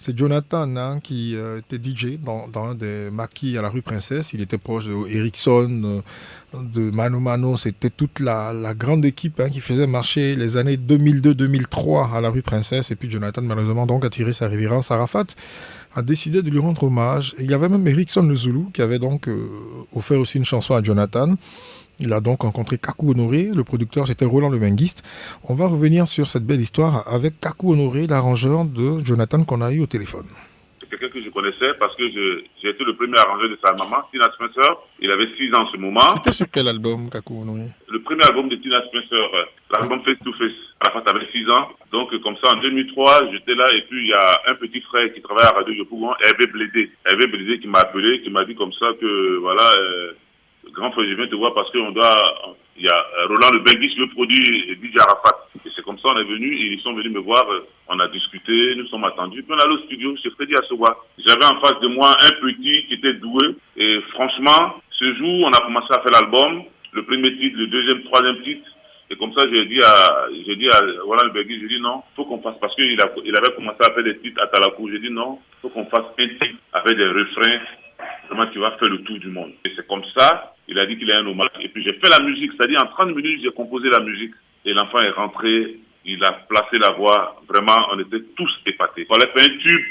C'est Jonathan qui était DJ dans un des maquis à la rue Princesse. Il était proche de Ericsson, de Mano Mano. C'était toute la grande équipe qui faisait marcher les années 2002-2003 à la rue Princesse. Et puis Jonathan, malheureusement, donc, a tiré sa révérence. Arafat a décidé de lui rendre hommage. Et il y avait même Ericsson le Zoulou qui avait donc offert aussi une chanson à Jonathan. Il a donc rencontré Kakou Honoré, le producteur, c'était Roland le Menguiste. On va revenir sur cette belle histoire avec Kakou Honoré, l'arrangeur de Jonathan qu'on a eu au téléphone. C'est quelqu'un que je connaissais parce que j'ai été le premier arrangeur de sa maman, Tina Spencer. Il avait 6 ans en ce moment. C'était sur quel album, Kakou Honoré? Le premier album de Tina Spencer, l'album Face to Face. Arafat avait 6 ans. Donc comme ça, en 2003, j'étais là et puis il y a un petit frère qui travaille à Radio Yopougon, Hervé Blédé. Hervé Blédé qui m'a appelé, qui m'a dit comme ça que voilà... grand frère, je viens te voir parce qu'il y a Roland le Benguis, le produit DJ Arafat. Et c'est comme ça on est venu, ils sont venus me voir, on a discuté, nous sommes attendus. Puis on est allé au studio chez Freddy Assowa. J'avais en face de moi un petit qui était doué. Et franchement, ce jour, on a commencé à faire l'album, le premier titre, le deuxième, troisième titre. Et comme ça, j'ai dit à Roland le Benguis, j'ai dit non, faut qu'on fasse, parce qu'il avait commencé à faire des titres à Talakou. J'ai dit non, faut qu'on fasse un titre avec des refrains. Vraiment, tu vas faire le tour du monde. Et c'est comme ça, il a dit qu'il a un hommage. Et puis j'ai fait la musique, c'est-à-dire en 30 minutes, j'ai composé la musique. Et l'enfant est rentré, il a placé la voix. Vraiment, on était tous épatés. On a fait un tube,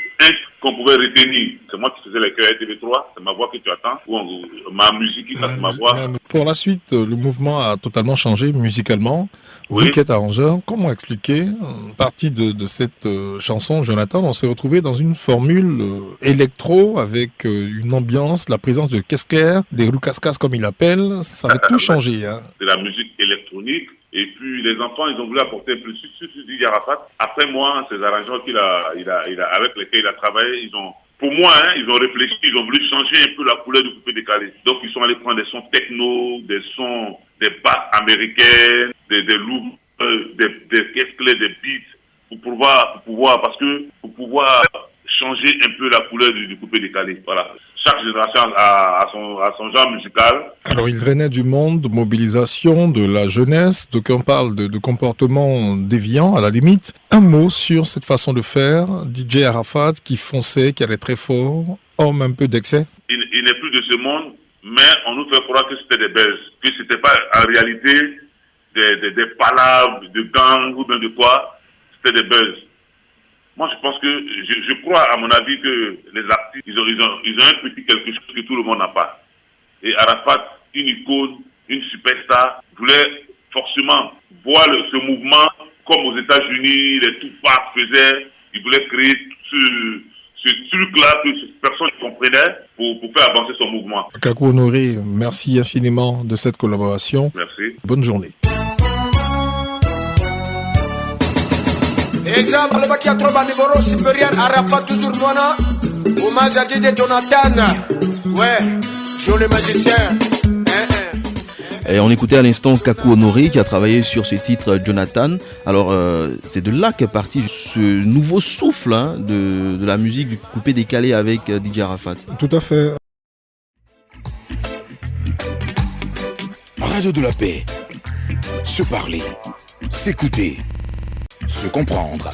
qu'on pouvait retenir. C'est moi qui faisais les chœurs à TV3, c'est ma voix que tu attends. Ou ma musique, c'est ma voix. Pour la suite, le mouvement a totalement changé musicalement. Oui. Vous qui êtes arrangeur, comment expliquer, partie de cette chanson, Jonathan, on s'est retrouvé dans une formule électro avec une ambiance, la présence de caisse claire, des roues casse-casse comme il appelle, ça avait tout changé. C'est la musique électronique. Et puis les enfants, ils ont voulu apporter un peu sur DJ Arafat. Après moi, ces arrangeurs avec lesquels il a travaillé, pour moi, ils ont réfléchi, ils ont voulu changer un peu la couleur du coupé décalé. Donc ils sont allés prendre des sons techno, des basses américaines, des loops, des caisses clés, des beats, pour pouvoir changer un peu la couleur du coupé décalé. Voilà. Chaque génération a son genre musical. Alors, il venait du monde de mobilisation, de la jeunesse. D'aucuns parlent de comportement déviant, à la limite. Un mot sur cette façon de faire. DJ Arafat qui fonçait, qui allait très fort, homme un peu d'excès. Il n'est plus de ce monde, mais on nous fait croire que c'était des buzz. Que c'était pas en réalité des palabres de gang ou bien de quoi. C'était des buzz. Moi, je pense que, je crois, à mon avis, que les artistes, ils ont un petit quelque chose que tout le monde n'a pas. Et Arafat, une icône, une superstar, voulait forcément voir ce mouvement comme aux États-Unis, les Tupac faisaient. Il voulait créer ce truc-là que personne ne comprenait pour faire avancer son mouvement. Kakou Honoré, merci infiniment de cette collaboration. Merci. Bonne journée. Exemple, le qui a trop niveau supérieur, Arafat toujours Moana, hommage à DJ Jonathan, ouais, joli magicien. Et on écoutait à l'instant Kakou Honoré qui a travaillé sur ce titre Jonathan. Alors c'est de là qu'est parti ce nouveau souffle de la musique du coupé décalé avec DJ Arafat. Tout à fait. Radio de la paix. Se parler, s'écouter, se comprendre.